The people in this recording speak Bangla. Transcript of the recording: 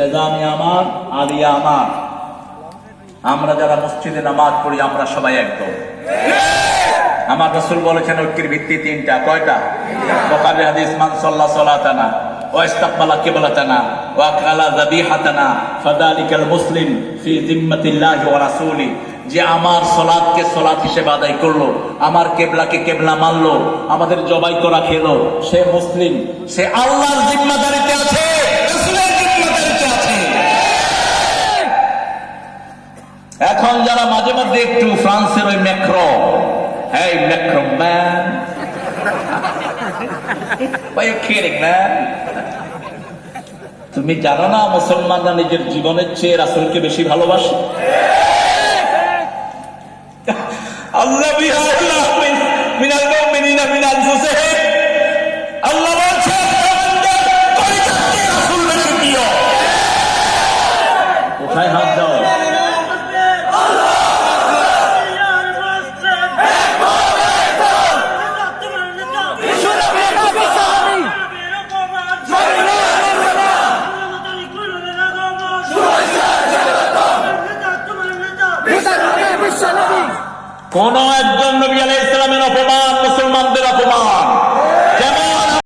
রেজামি আমার, আলিয়া আমার। আমরা যারা মসজিদে নামাজ পড়ি আমরা সবাই একদম। আমার রাসূল বলেছেন ঐক্যের ভিত্তি তিনটা। কয়টা? বুখারী হাদিস, মান সাল্লা সালাতানা ওয়া ইস্তাকবালা কিবলাতানা ওয়া আকালা যাবিহাতানা ফাযালিকাল মুসলিম ফি যিম্মাতিল্লাহি ওয়া রাসূলি। যে আমার সালাতকে সালাত হিসেবে আদায় করলো, আমার কিবলাকে কিবলা মানলো, আমাদের জবাই করা খেলো, সে মুসলিম, সে আল্লাহর জিম্মাদারিতে আছে, রাসূলের জিম্মাদারিতে আছে। এখন যারা মাঝে মধ্যে একটু ফ্রান্সের ওই macro, hey Macro man, why you kidding man? তুমি জানো না মুসলমানরা নিজের জীবনের চেয়ে রাসূলকে বেশি ভালোবাসে? আল্লাহ বিআল্লাহ মিনাল মুমিনিনা মিন আনফুসিহিম, আল্লাহ বলছেন রাসূল বেশি প্রিয়। কোথায় হাত দাও? কোন একজন নবী আলাইহিস সালামের অপমান মুসলমানদের অপমান।